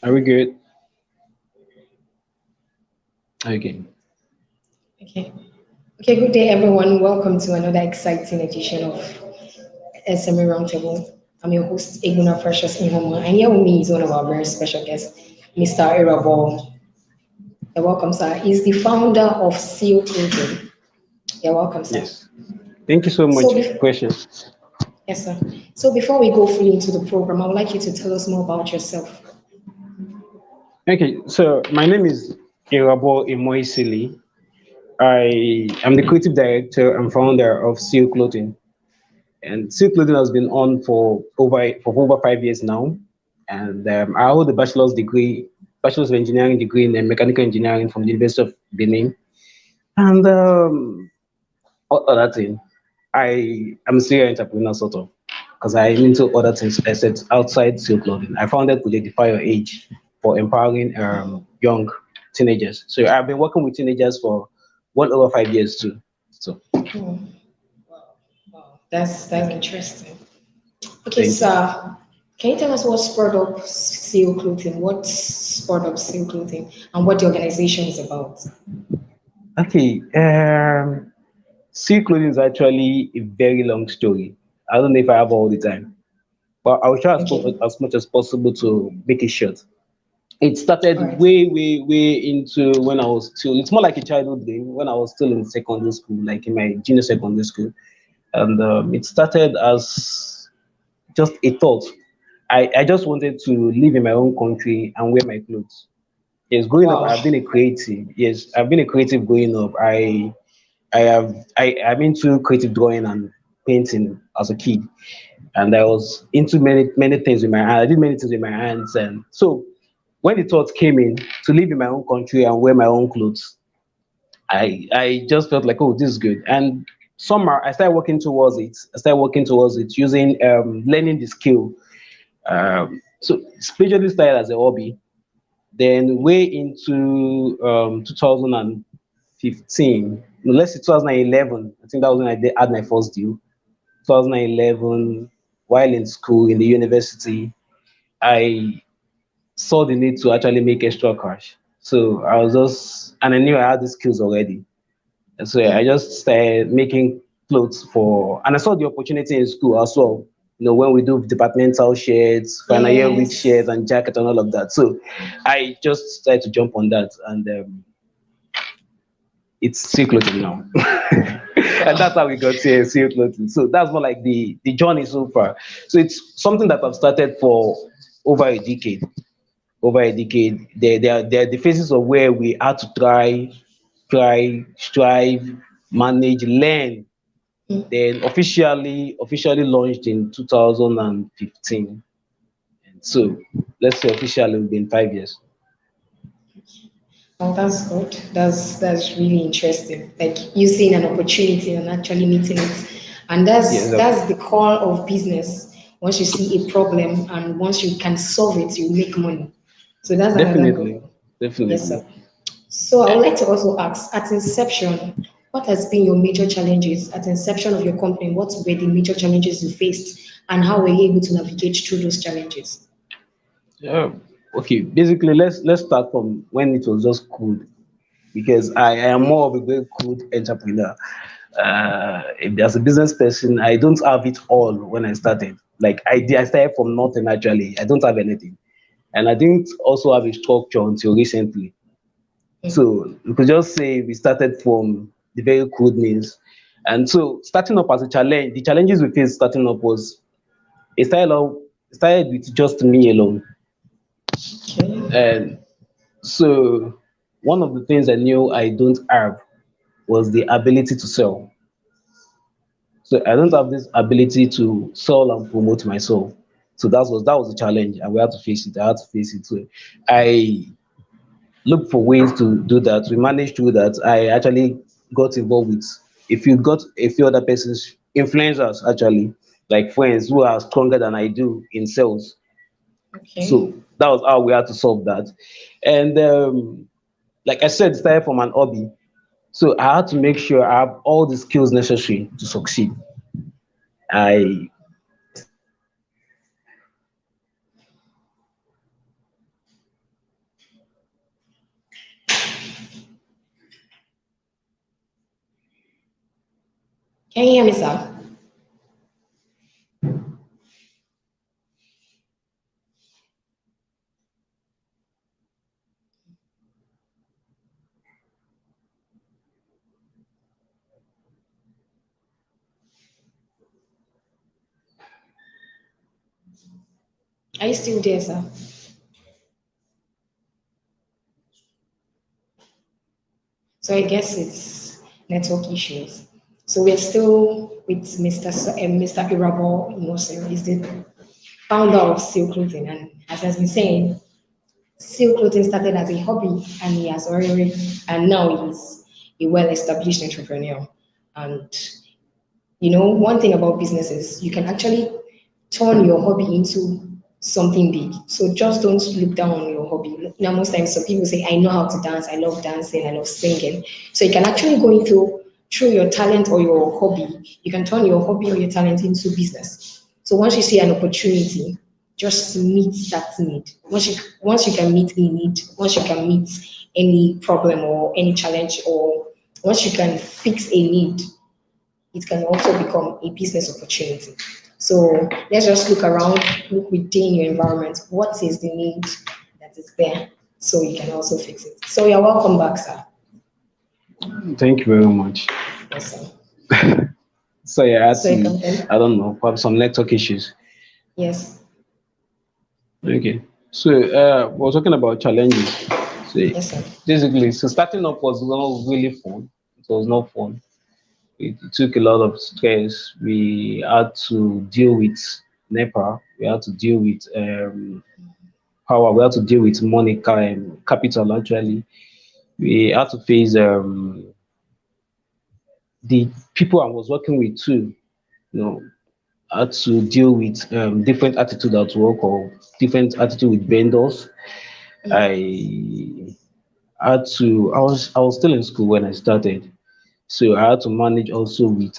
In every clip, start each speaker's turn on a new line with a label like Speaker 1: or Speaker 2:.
Speaker 1: Are we good? Okay.
Speaker 2: Okay. Okay, good day, everyone. Welcome to another exciting edition of SME Roundtable. I'm your host, Eguna Precious Ihoma, and here with me is one of our very special guests, Mr. Irabor. You're welcome, sir. He's the founder of Seal Clothing. You're welcome, sir.
Speaker 1: Yes. Thank you so
Speaker 2: So,
Speaker 1: much for the
Speaker 2: bef-
Speaker 1: question.
Speaker 2: yes, sir. So, before we go fully into the program, I would like you to tell us more about yourself.
Speaker 1: Okay, so my name is Irabor Imoisili. I am the creative director and founder of Seal Clothing. And Seal Clothing has been on for over 5 years now. And I hold a bachelor's of engineering degree in mechanical engineering from the University of Benin. And other thing, I am a serial entrepreneur sort of, because I'm into other things except outside Silk Clothing. I founded Project Defy Your Age for empowering young teenagers. So I've been working with teenagers for well over 5 years too. So
Speaker 2: Hmm. Wow, that's interesting. Okay,
Speaker 1: thank you.
Speaker 2: sir. Can you tell us what spurred up Seal Clothing? What spurred up Seal Clothing and what the organization is about?
Speaker 1: Okay, Silk Clothing is actually a very long story. I don't know if I have all the time, but I'll try
Speaker 2: Okay.
Speaker 1: as much as possible to make it short. It
Speaker 2: All
Speaker 1: started
Speaker 2: right.
Speaker 1: way into when I was still, it's more like a childhood thing, when I was still in secondary school, like in my junior secondary school. And it started as just a thought. I just wanted to live in my own country and wear my clothes. Yes, growing up,
Speaker 2: Wow.
Speaker 1: I've been a creative. Yes, I've been a creative growing up. I'm into creative drawing and painting as a kid, and I was into many things with my hand. I did many things with my hands, and so when the thought came in to live in my own country and wear my own clothes, I just felt like, oh, this is good. And somehow I started working towards it. I started working towards it using learning the skill. So spiritually started as a hobby. Then way into 2015, no, let's say 2011. I think that was when had my first deal. 2011, while in school in the university, I saw the need to actually make extra cash. So I was just, and I knew I had the skills already. And so I just started making clothes for, and I saw the opportunity in school as well. You know, when we do departmental shirts, final year week
Speaker 2: Yes.
Speaker 1: shirts, and jacket and all of that. So I just started to jump on that, and it's silk clothing now. And that's
Speaker 2: Wow.
Speaker 1: how we got here, silk clothing. So that's more like the journey so far. So it's something that I've started for over a decade. Over a decade. There are the phases of where we had to try, strive, manage, learn. Then officially launched in 2015. And so let's say officially within 5 years.
Speaker 2: Oh, that's good. That's really interesting. Like you seeing an opportunity and actually meeting it, and
Speaker 1: Yeah,
Speaker 2: that's
Speaker 1: exactly.
Speaker 2: the core of business. Once you see a problem and once you can solve it, you make money. So that's another good
Speaker 1: Definitely.
Speaker 2: one. Yes,
Speaker 1: Definitely.
Speaker 2: sir. So I would like to also ask, at inception, what has been your major challenges at inception of your company? What were the major challenges you faced, and how were you able to navigate through those challenges?
Speaker 1: Yeah. Okay. Basically, let's start from when it was just code, because I am more of a very code entrepreneur. If as a business person, I don't have it all when I started. Like I started from nothing actually. I don't have anything, and I didn't also have a structure until recently. So we could just say we started from the very crude means. And so starting up as a challenge, the challenges we faced starting up was it started with just me alone.
Speaker 2: Okay.
Speaker 1: And so one of the things I knew I don't have was the ability to sell. So I don't have this ability to sell and promote myself. So that was a challenge, and we had to face it. I had to face it. So I looked for ways to do that. We managed to do that. I actually got involved with a few other persons, influencers actually, like friends who are stronger than I do in sales.
Speaker 2: Okay.
Speaker 1: So that was how we had to solve that. And like I said, it started from an hobby. So I had to make sure I have all the skills necessary to succeed. I started with just
Speaker 2: Can you hear me, sir? Are you still there, sir? So I guess it's network issues. So we're still with Mr. Irabor Imoisili. He's the founder of Silk Clothing, and as has been saying, Silk Clothing started as a hobby, and he has already, and now he's a well-established entrepreneur. And one thing about business is you can actually turn your hobby into something big. So just don't look down on your hobby. Now, most times, some people say, I know how to dance, I love dancing, I love singing. So you can actually go into through your talent or your hobby, you can turn your hobby or your talent into business. So once you see an opportunity, just meet that need. Once you can meet a need, once you can meet any problem or any challenge, or once you can fix a need, it can also become a business opportunity. So let's just look around, look within your environment. What is the need that is there? So you can also fix it. So you're welcome back, sir.
Speaker 1: Thank you very much.
Speaker 2: Yes, sir.
Speaker 1: So yeah, I had
Speaker 2: So you
Speaker 1: to,
Speaker 2: can then.
Speaker 1: I don't know, perhaps some network issues.
Speaker 2: Yes.
Speaker 1: Okay. So we're talking about challenges. So
Speaker 2: Yes, sir.
Speaker 1: basically, so starting up was not really fun. It was not fun. It took a lot of stress. We had to deal with NEPA. We had to deal with power. We had to deal with money, capital actually. We had to face the people I was working with too. You know, had to deal with different attitude at work or different attitude with vendors. I I was still in school when I started, so I had to manage also with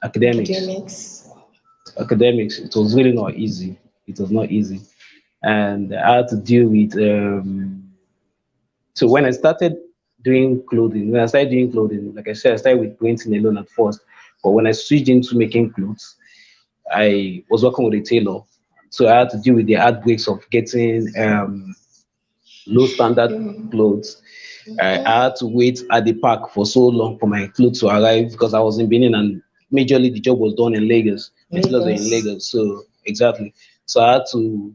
Speaker 1: academics.
Speaker 2: Academics.
Speaker 1: Academics, it was really not easy. It was not easy, and I had to deal with. So when I started doing clothing, like I said, I started with printing alone at first, but when I switched into making clothes, I was working with a tailor, so I had to deal with the outbreaks of getting low standard clothes. I had to wait at the park for so long for my clothes to arrive because I was in Benin and majorly the job was done in Lagos. My tailors were in
Speaker 2: Lagos.
Speaker 1: Lagos, so exactly. So I had to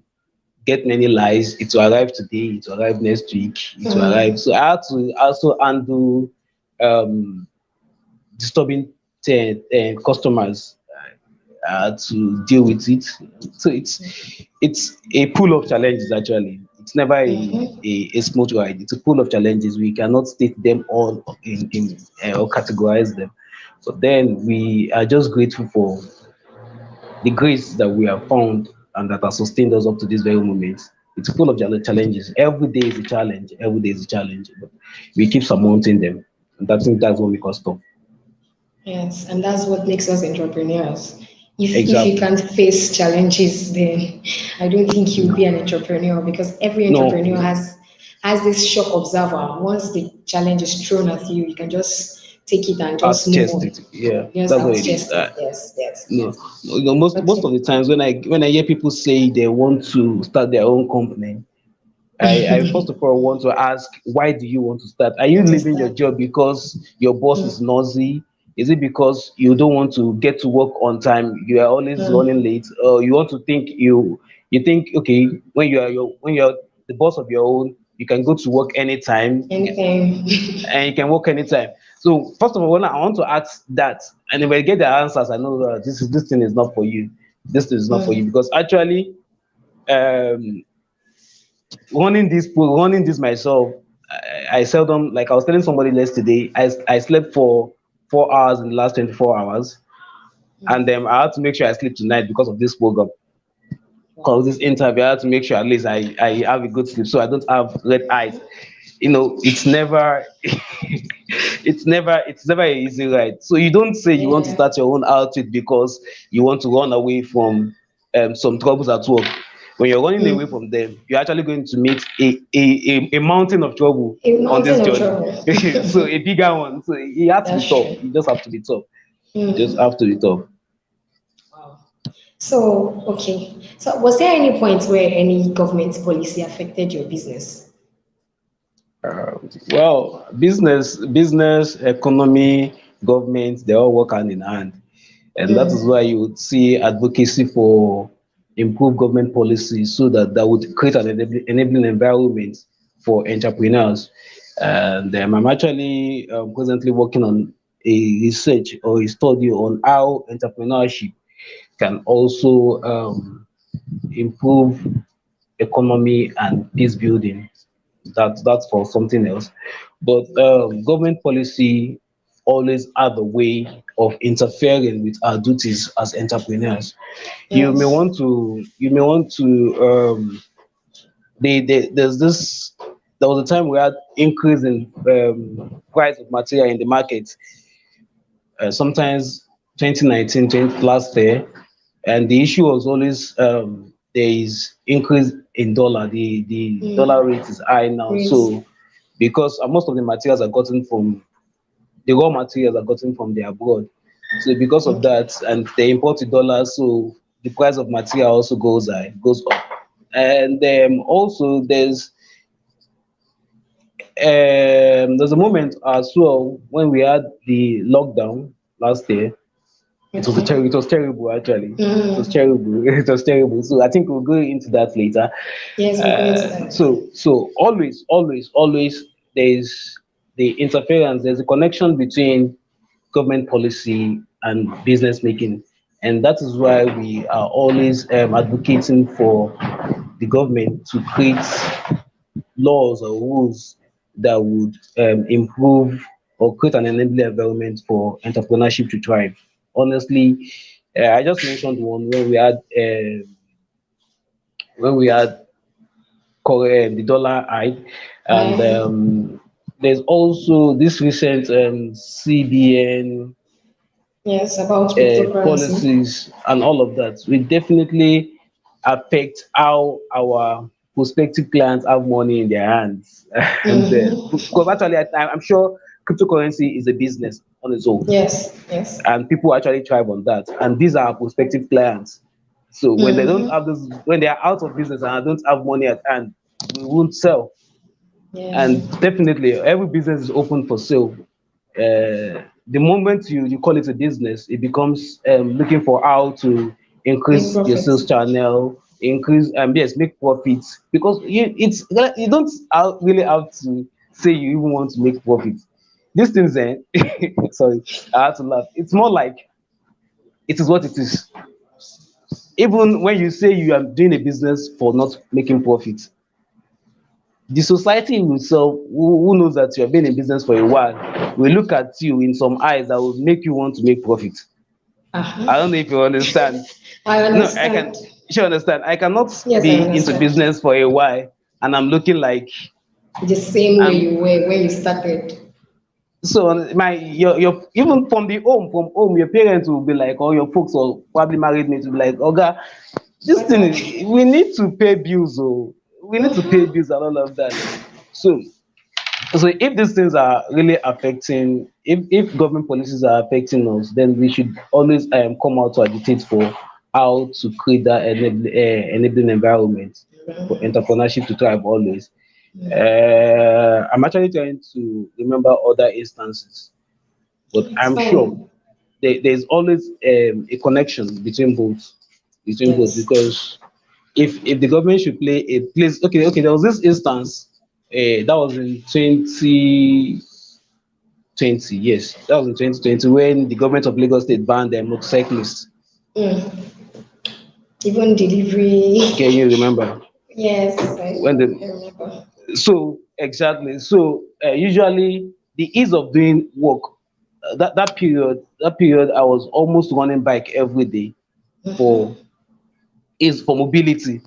Speaker 1: get many lies. It will arrive today. It will arrive next week. It will arrive. So I had to also handle um, disturbing customers. I had to deal with it. So it's a pool of challenges actually. It's never a smooth ride. It's a pool of challenges. We cannot state them all in or categorize them. But then we are just grateful for the grace that we have found and that has sustained us up to this very moment. It's full of challenges. Every day is a challenge. Every day is a challenge. But we keep surmounting them. And that's what makes us tough.
Speaker 2: Yes, and that's what makes us entrepreneurs. If you
Speaker 1: Exactly.
Speaker 2: can't face challenges, then I don't think you'll be an entrepreneur, because every
Speaker 1: No,
Speaker 2: entrepreneur has this shock observer. Once the challenge is thrown at you, you can just take it and just move
Speaker 1: chest
Speaker 2: on.
Speaker 1: it. Yeah,
Speaker 2: Just
Speaker 1: that's what it is.
Speaker 2: outchest it. Yes, yes,
Speaker 1: No,
Speaker 2: yes.
Speaker 1: most of
Speaker 2: Okay.
Speaker 1: the times when I hear people say they want to start their own company, I first of all want to ask, why do you want to start? Are you
Speaker 2: Want to
Speaker 1: leaving your
Speaker 2: start?
Speaker 1: job because your boss is nosy? Is it because you don't want to get to work on time? You are always running late, or you want to think you think okay, when you're the boss of your own, you can go to work anytime
Speaker 2: Anything.
Speaker 1: and you can work anytime. So first of all, when I want to ask that, and if I get the answers, I know that this thing is not for you. This thing is not for you because actually um running this myself, I seldom, like I was telling somebody yesterday, I slept for 4 hours in the last 24 hours, and then I had to make sure I sleep tonight because of this program. Because
Speaker 2: Wow.
Speaker 1: this interview, I had to make sure at least I have a good sleep so I don't have red eyes. It's never it's never an easy ride. So you don't say you want to
Speaker 2: Yeah.
Speaker 1: start your own outfit because you want to run away from some troubles at work. When you're running away from them, you're actually going to meet a mountain of trouble
Speaker 2: A
Speaker 1: on this
Speaker 2: mountain of
Speaker 1: journey.
Speaker 2: trouble.
Speaker 1: So a bigger one. So you have to be
Speaker 2: That's
Speaker 1: tough.
Speaker 2: true.
Speaker 1: You just have to be tough. You just
Speaker 2: Mm.
Speaker 1: have to be tough.
Speaker 2: Wow. So, okay. So, was there any point where any government policy affected your business?
Speaker 1: Uh, well, business, economy, government, they all work hand in hand. And that is
Speaker 2: Mm.
Speaker 1: why you would see advocacy for improved government policy so that that would create an enabling environment for entrepreneurs. And I'm actually presently working on a research or a study on how entrepreneurship can also improve economy and peace building. That's for something else. But government policy always have a way of interfering with our duties as entrepreneurs.
Speaker 2: Yes.
Speaker 1: You may want to there's this there was a time we had increase in price of material in the market, sometimes 2019, last year, and the issue was always there is increase in dollar. The dollar
Speaker 2: Mm.
Speaker 1: rate is high now,
Speaker 2: Great.
Speaker 1: so because most of the materials are gotten from the raw materials are gotten from the abroad. So because of
Speaker 2: Okay.
Speaker 1: that, and they import the dollars, so the price of material also goes up. And also there's a moment as well when we had the lockdown last year.
Speaker 2: Okay.
Speaker 1: It was terrible actually. It was
Speaker 2: Mm.
Speaker 1: terrible. It was terrible. So I think we'll go into that later.
Speaker 2: Yes, we'll go into that.
Speaker 1: So always there's the interference. There's a connection between government policy and business making, and that is why we are always advocating for the government to create laws or rules that would improve or create an enabling environment for entrepreneurship to thrive. Honestly, I just mentioned one when we had the dollar high, and
Speaker 2: I
Speaker 1: there's also this recent CBN
Speaker 2: yes, about cryptocurrency.
Speaker 1: policies and all of that will definitely affect how our prospective clients have money in their hands. And
Speaker 2: Mm-hmm.
Speaker 1: because actually, I'm sure cryptocurrency is a business on its own,
Speaker 2: Yes, yes.
Speaker 1: and people actually thrive on that. And these are our prospective clients. So when they don't have
Speaker 2: Mm-hmm.
Speaker 1: this, when they are out of business and don't have money at hand, we won't sell.
Speaker 2: Yeah.
Speaker 1: And definitely, every business is open for sale. The moment you call it a business, it becomes looking for how to
Speaker 2: Make
Speaker 1: increase your
Speaker 2: profits.
Speaker 1: sales channel, increase yes, make profits, because you don't really have to say you even want to make profits. These things, sorry, I had to laugh. It's more like it is what it is. Even when you say you are doing a business for not making profit, the society itself, who knows that you have been in business for a while, will look at you in some eyes that will make you want to make profit. I
Speaker 2: Uh-huh.
Speaker 1: don't know if you understand.
Speaker 2: I
Speaker 1: No, I can.
Speaker 2: understand.
Speaker 1: You understand. I cannot
Speaker 2: Yes, I
Speaker 1: be into
Speaker 2: understand.
Speaker 1: business for a while and I'm looking like
Speaker 2: The same way
Speaker 1: I'm.
Speaker 2: you were when you started.
Speaker 1: So your even from home, your parents will be like, or your folks or probably married me to be like, Oga, this
Speaker 2: What
Speaker 1: thing
Speaker 2: happened?
Speaker 1: we need to pay bills, oh, we need to pay
Speaker 2: Mm-hmm.
Speaker 1: bills and all of that. So if these things are really affecting, if government policies are affecting us, then we should always come out to agitate for how to create that enabling environment for entrepreneurship to thrive always. I'm actually trying to remember other instances, but
Speaker 2: It's
Speaker 1: I'm sure
Speaker 2: fine.
Speaker 1: there's always a connection between both,
Speaker 2: Yes.
Speaker 1: because if the government should play a place, okay, there was this instance that was in 2020, yes, that was in 2020 when the government of Lagos State banned motorcyclists.
Speaker 2: Mm. Even delivery.
Speaker 1: Can you remember
Speaker 2: Yes,
Speaker 1: when
Speaker 2: I
Speaker 1: the
Speaker 2: remember.
Speaker 1: so exactly, so usually the ease of doing work, that period I was almost running bike every day for
Speaker 2: Mm-hmm.
Speaker 1: is for mobility.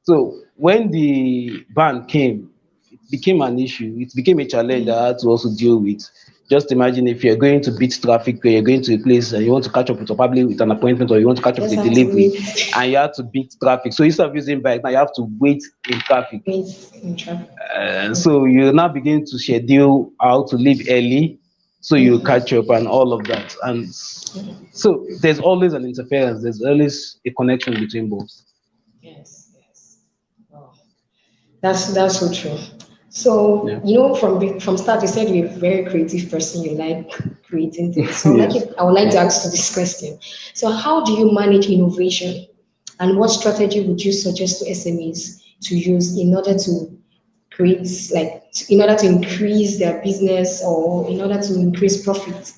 Speaker 1: So when the ban came, it became an issue. It became a challenge that I had to also deal with. Just imagine if you're going to beat traffic, where you're going to a place and you want to catch up with, or probably with an appointment, or you want to catch up with
Speaker 2: Just
Speaker 1: a
Speaker 2: have to
Speaker 1: delivery,
Speaker 2: wait.
Speaker 1: and you have to beat traffic. So instead of using bike, now you have to wait in traffic.
Speaker 2: Wait in traffic.
Speaker 1: So you now begin to schedule how to leave early, so you catch up and all of that. And so there's always an interference. There's always a connection between both.
Speaker 2: Yes, yes. Wow. That's so true. So
Speaker 1: Yeah.
Speaker 2: from start, you said you're a very creative person. You like creating things. So
Speaker 1: Yes.
Speaker 2: I would like to
Speaker 1: Yeah.
Speaker 2: ask you this question. So how do you manage innovation, and what strategy would you suggest to SMEs to use in order to create, like, in order to increase their business or in order to increase profit?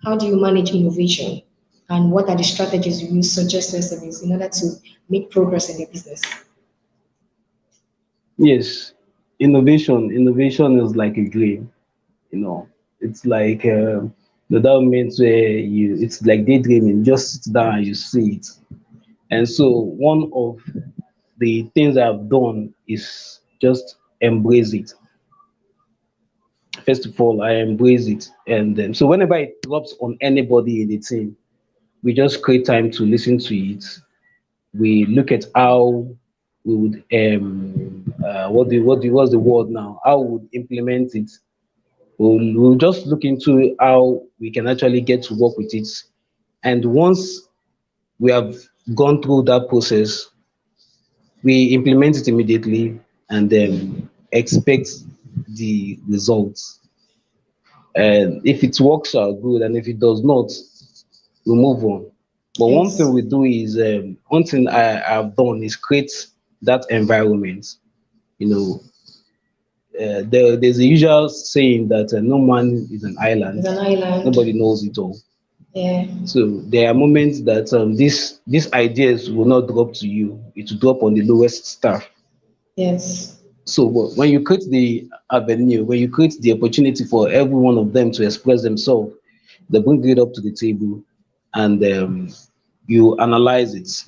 Speaker 2: How do you manage innovation, and what are the strategies you suggest to SMEs in order to make progress in their business?
Speaker 1: Yes. Innovation is like a dream. You know, it's like the moment where it's like daydreaming. Just sit down and you see it. And so one of the things I've done is just embrace it. First of all, I embrace it, and so whenever it drops on anybody in the team, we just create time to listen to it. We look at how we would what's the word now? How we would implement it. We'll just look into how we can actually get to work with it. And once we have gone through that process, we implement it immediately and then expect the results. And if it works out, good. And if it does not, we move on. But one thing
Speaker 2: Yes.
Speaker 1: we do is one thing have done is create that environment. You know, there's a usual saying that no man is an
Speaker 2: It's
Speaker 1: island.
Speaker 2: an island.
Speaker 1: Nobody knows it all.
Speaker 2: Yeah.
Speaker 1: So there are moments that these ideas will not drop to you. It will drop on the lowest staff.
Speaker 2: Yes.
Speaker 1: So when you create the avenue, when you create the opportunity for every one of them to express themselves, they bring it up to the table and you analyze it.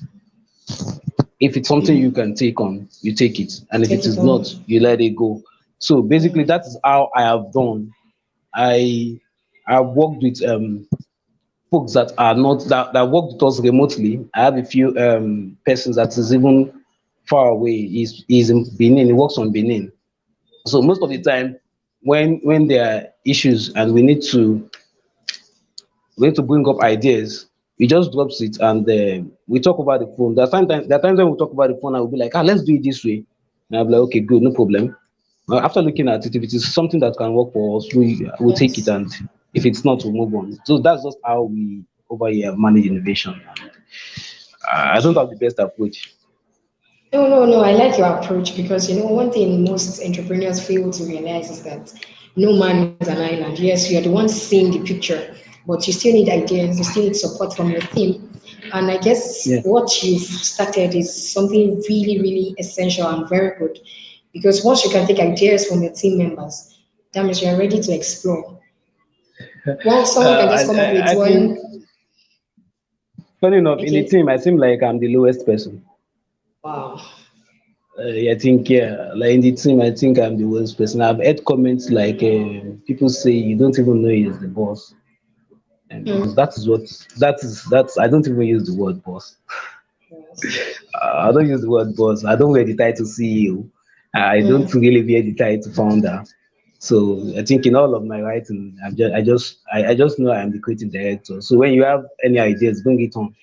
Speaker 1: If it's something you can take on, you take it. And if
Speaker 2: Take
Speaker 1: it
Speaker 2: it
Speaker 1: is
Speaker 2: on.
Speaker 1: not, you let it go. So basically,
Speaker 2: Mm.
Speaker 1: that is how I have done. I I've worked with folks that are not that work with us remotely. I have a few persons that is even far away. He's in Benin. He works on Benin. So most of the time, when there are issues and we need to bring up ideas, he just drops it and we talk about the phone. There are times when we talk about the phone, I will be like, let's do it this way. And I'll be like, okay, good, no problem. After looking at it, if it is something that can work for us, we'll take it,
Speaker 2: Yes.
Speaker 1: and if it's not, we'll move on. So that's just how we over here manage innovation. I don't
Speaker 2: Okay.
Speaker 1: have the best approach.
Speaker 2: No, no, no. I like your approach because one thing most entrepreneurs fail to realize is that no man is an island. Yes, you're the one seeing the picture, but you still need ideas. You still need support from your team. And I guess
Speaker 1: Yeah.
Speaker 2: what you've started is something really, really essential and very good. Because once you can take ideas from your team members, that means you're ready to explore. Once someone can
Speaker 1: I,
Speaker 2: just come up with
Speaker 1: I think,
Speaker 2: one,
Speaker 1: funny enough, in the
Speaker 2: okay,
Speaker 1: team, I seem like I'm the lowest person.
Speaker 2: wow.
Speaker 1: I think, yeah, like in the team, I think I'm the worst person. I've heard comments like people say you don't even know he's the boss, and because
Speaker 2: Hmm.
Speaker 1: that's I don't even use the word boss.
Speaker 2: Yes.
Speaker 1: I don't use the word boss. I don't wear the title CEO. I don't
Speaker 2: Hmm.
Speaker 1: really wear the title founder. So I think in all of my writing, I just know I am the creative director. So when you have any ideas, bring it on.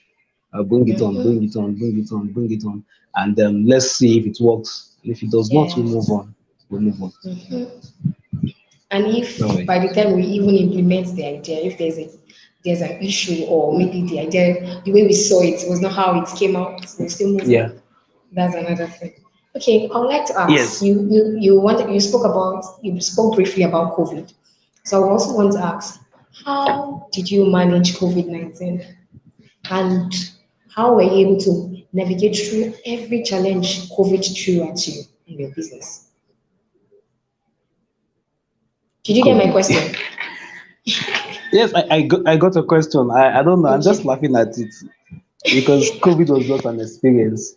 Speaker 1: Bring it on, bring
Speaker 2: Hmm.
Speaker 1: it on, bring it on, bring it on, and let's see if it works. And if it does not, we'll move
Speaker 2: Yes.
Speaker 1: on. We'll move on.
Speaker 2: Hmm. And
Speaker 1: No
Speaker 2: if
Speaker 1: way.
Speaker 2: by the time we even implement the idea, if there's an issue, or maybe the idea, the way we saw it was not how it came out, we still move
Speaker 1: Yeah.
Speaker 2: on. That's another thing. Okay, I would like to ask
Speaker 1: Yes.
Speaker 2: you spoke briefly about COVID. So I also want to ask, how did you manage COVID-19, and how were you able to navigate through every challenge COVID threw at you in your business? Did you get my
Speaker 1: COVID.
Speaker 2: question?
Speaker 1: Yes, I got a question. I don't know. I'm just
Speaker 2: Okay.
Speaker 1: laughing at it because COVID was just an experience.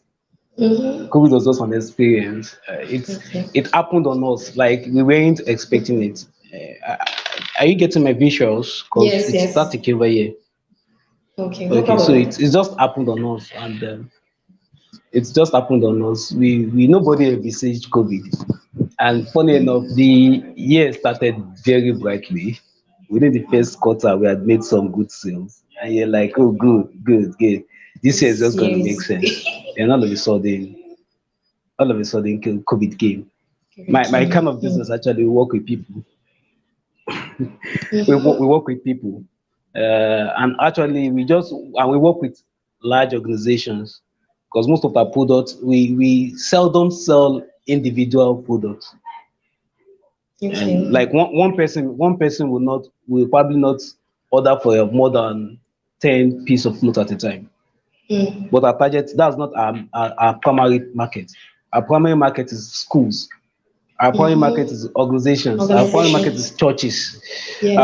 Speaker 2: Mm-hmm.
Speaker 1: COVID was just an experience.
Speaker 2: Okay.
Speaker 1: It happened on us. Like we weren't expecting it. Are you getting my visuals? Because
Speaker 2: Yes,
Speaker 1: it's
Speaker 2: yes.
Speaker 1: static over here.
Speaker 2: Okay, no
Speaker 1: Okay, so
Speaker 2: problem.
Speaker 1: it's just happened on us, and it's just happened on us. We nobody envisaged COVID, and funny enough, the year started very brightly. within the first quarter, we had made some good sales. And you're like, oh, good, good, good. This year is
Speaker 2: This
Speaker 1: just going
Speaker 2: year
Speaker 1: to make
Speaker 2: is
Speaker 1: sense. Then all of a sudden, COVID came. My kind
Speaker 2: okay.
Speaker 1: of business actually, we work with people. We
Speaker 2: Mm-hmm.
Speaker 1: work with people. And actually, we work with large organizations because most of our products, we seldom sell individual products. And
Speaker 2: Okay.
Speaker 1: like one person will probably not order for more than 10 piece of clothes at a time.
Speaker 2: Mm.
Speaker 1: But our target, that's not our primary market. Our primary market is schools. Our primary market is
Speaker 2: Mm-hmm.
Speaker 1: organizations. Our primary market is
Speaker 2: Organizations.
Speaker 1: churches.
Speaker 2: Yes.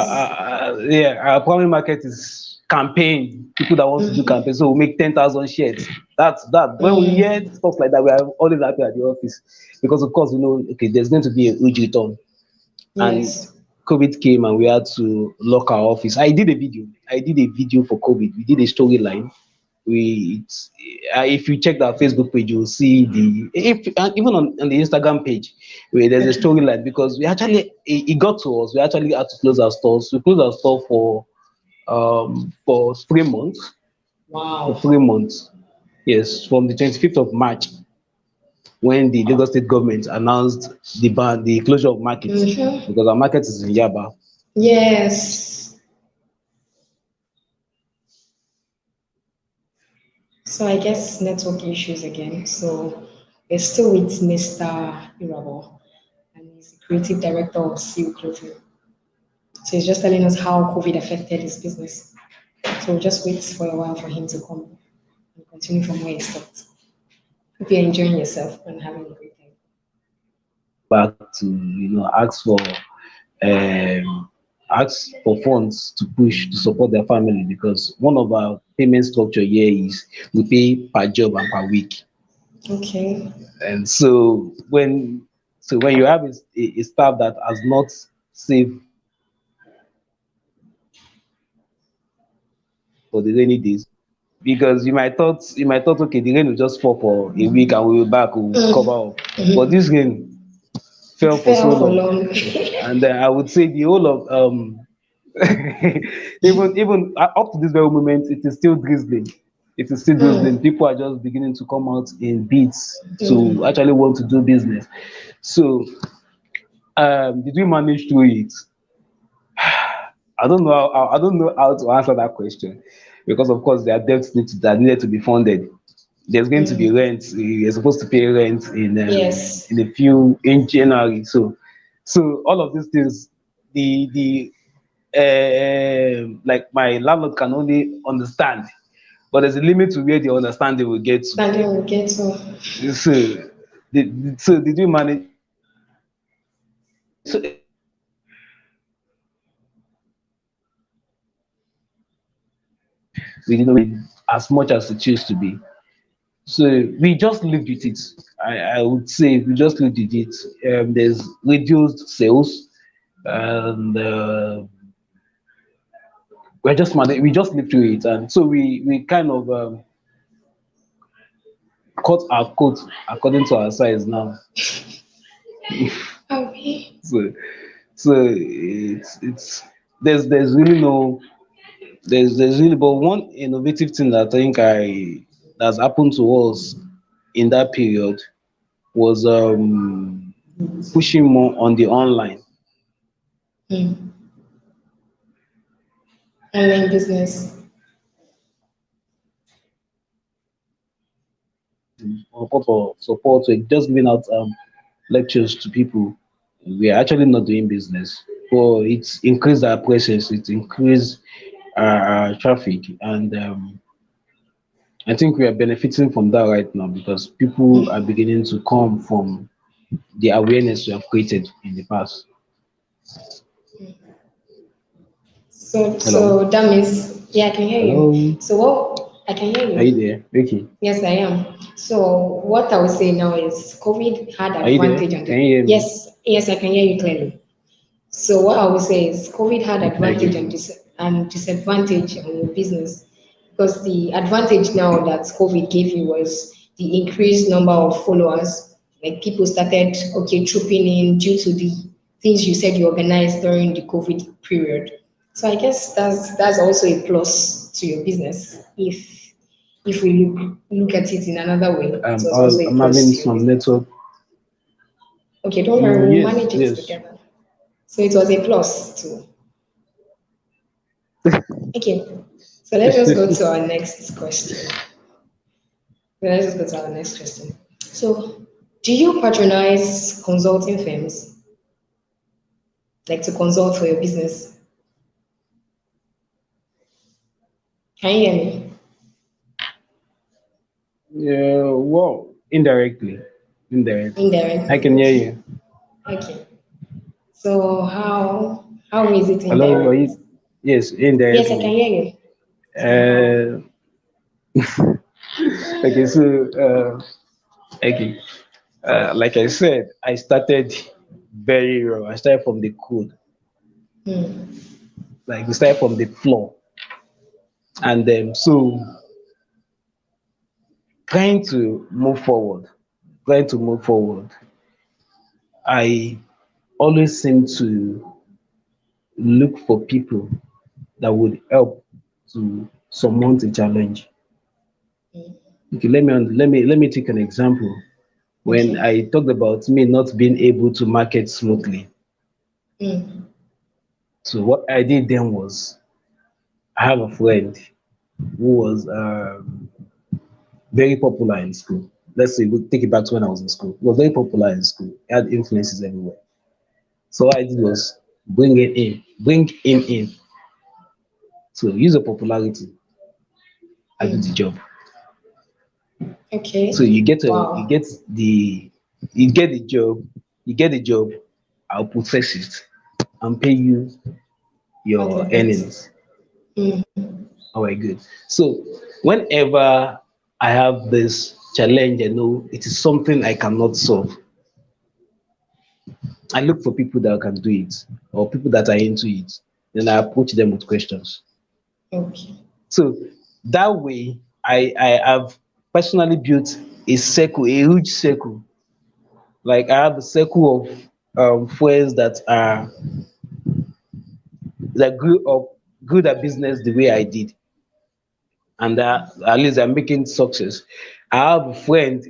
Speaker 1: Yeah, our primary market is campaign. People that want to do campaign.
Speaker 2: Mm-hmm.
Speaker 1: So we make 10,000 shares. That's that. When we hear
Speaker 2: Mm.
Speaker 1: stuff like that, we are always happy at the office because, of course, okay, there's going to be a huge return. And
Speaker 2: Yes.
Speaker 1: COVID came and we had to lock our office. I did a video. I did a video for COVID. We did a storyline. If you check our Facebook page, you'll see if and even on the Instagram page, where there's a
Speaker 2: Okay.
Speaker 1: storyline because we actually it got to us. We actually had to close our stores. We closed our store for 3 months. For
Speaker 2: Wow.
Speaker 1: 3 months, yes, from the 25th of March when the Lagos State government announced the closure of markets
Speaker 2: Mm-hmm.
Speaker 1: because our market is in Yaba.
Speaker 2: Yes. So I guess network issues again. So we're still with Mr. Irabor, and he's the creative director of Seal Clothing. So he's just telling us how COVID affected his business. So we'll just wait for a while for him to come and continue from where he stopped. Hope you're enjoying yourself and having a great time.
Speaker 1: Back to ask for funds to push to support their family because one of our payment structure here is we pay per job and per week.
Speaker 2: Okay.
Speaker 1: And so when you have a staff that has not saved for the rainy days, because you might thought okay, the rain will just fall for a week and we will back, we'll cover
Speaker 2: Mm.
Speaker 1: up. But this rain
Speaker 2: It
Speaker 1: fell for so
Speaker 2: fell for
Speaker 1: long.
Speaker 2: long.
Speaker 1: And I would say the whole of even up to this very moment, it is still drizzling. It is still drizzling.
Speaker 2: Mm.
Speaker 1: People are just beginning to come out in beats to
Speaker 2: Mm.
Speaker 1: actually want to do business. So, did we manage through it? I don't know how to answer that question because, of course, there are debts that needed to be funded. There's going to be
Speaker 2: Mm.
Speaker 1: rent. You're supposed to pay rent
Speaker 2: Yes.
Speaker 1: in January. So all of these things, the like my landlord can only understand, but there's a limit to where the understanding will get to.
Speaker 2: Standing will get to.
Speaker 1: So, did you manage? So we didn't really as much as it used to be. So we just lived with it. I would say we just lived with it. There's reduced sales, and we just lived through it, and so we kind of cut our coat according to our size now.
Speaker 2: Okay.
Speaker 1: So it's there's really no there's really but one innovative thing that I think I that's happened to us in that period was pushing more on the online.
Speaker 2: Mm. Online business.
Speaker 1: For support, so just giving out lectures to people. We are actually not doing business, but it's increased our presence, it increased our traffic, and I think we are benefiting from that right now because people are
Speaker 2: Mm.
Speaker 1: beginning to come from the awareness we have created in the past.
Speaker 2: So
Speaker 1: Hello,
Speaker 2: so that means yeah, I can hear you.
Speaker 1: hello,
Speaker 2: So what I can hear
Speaker 1: are you
Speaker 2: you.
Speaker 1: there? Okay,
Speaker 2: Yes, I am. So what I would say now is COVID had
Speaker 1: are you there?
Speaker 2: advantage on
Speaker 1: Can
Speaker 2: the
Speaker 1: you hear me?
Speaker 2: yes, I can hear you clearly. So what I would say is COVID had
Speaker 1: Okay,
Speaker 2: advantage and,
Speaker 1: good.
Speaker 2: disadvantage on your business because the advantage now that COVID gave you was the increased number of followers. Like people started okay trooping in due to the things you said you organized during the COVID period. So I guess that's also a plus to your business. If we look at it in another way, it was also a
Speaker 1: I'm
Speaker 2: plus
Speaker 1: having
Speaker 2: to your
Speaker 1: some
Speaker 2: business.
Speaker 1: network.
Speaker 2: Okay, don't worry, we'll
Speaker 1: Yes,
Speaker 2: manage it
Speaker 1: yes.
Speaker 2: together. So it was a plus too. Okay, so let's just go to our next question. Let's just go to our next question. So, do you patronize consulting firms, like to consult for your business? Can you hear me?
Speaker 1: Yeah, well, indirectly. Indirectly. I
Speaker 2: Indirectly,
Speaker 1: can hear
Speaker 2: okay.
Speaker 1: you.
Speaker 2: Okay. So how is it
Speaker 1: Hello, are
Speaker 2: indirect?
Speaker 1: you? Yes,
Speaker 2: Yes, I can
Speaker 1: indirectly.
Speaker 2: hear you. So how?
Speaker 1: Uh, okay, so, okay. Like I said, I started very raw. I started from the code.
Speaker 2: Hmm.
Speaker 1: Like we started from the floor. And then, so trying to move forward, trying to move forward, I always seem to look for people that would help to surmount a challenge.
Speaker 2: Hmm.
Speaker 1: Okay, let me take an example. When
Speaker 2: Okay.
Speaker 1: I talked about me not being able to market smoothly,
Speaker 2: Hmm.
Speaker 1: so what I did then was I have a friend who was very popular in school. Let's say we'll take it back to when I was in school. He was very popular in school. He had influences everywhere. So what I did was bring him in. So use your popularity. I do the
Speaker 2: Hmm.
Speaker 1: job. So
Speaker 2: Okay. Wow.
Speaker 1: you get the job, you get the job, I'll process it and pay you
Speaker 2: Part
Speaker 1: your
Speaker 2: of it.
Speaker 1: earnings.
Speaker 2: Hmm.
Speaker 1: All right, good. So whenever I have this challenge, I know it is something I cannot solve. I look for people that can do it or people that are into it. Then I approach them with questions.
Speaker 2: Okay.
Speaker 1: So that way, I have personally built a circle, a huge circle. Like I have a circle of friends that grew up good at business the way I did, and that at least I'm making success. I have a friend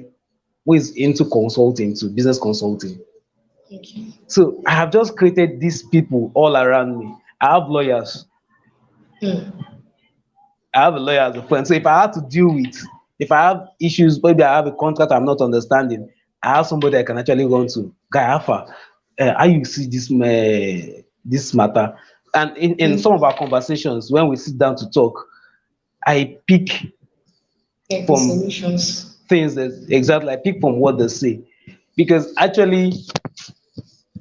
Speaker 1: who is into consulting, to business consulting.
Speaker 2: Okay.
Speaker 1: So I have just created these people all around me. I have lawyers.
Speaker 2: Hmm.
Speaker 1: I have a lawyer as a friend. So if I have to deal with, if I have issues, maybe I have a contract I'm not understanding, I have somebody I can actually run to. Guy Alpha, how you see this matter? And in some
Speaker 2: Hmm.
Speaker 1: of our conversations, when we sit down to talk, I pick
Speaker 2: Like the
Speaker 1: from
Speaker 2: solutions.
Speaker 1: things that exactly I pick from what they say. Because actually,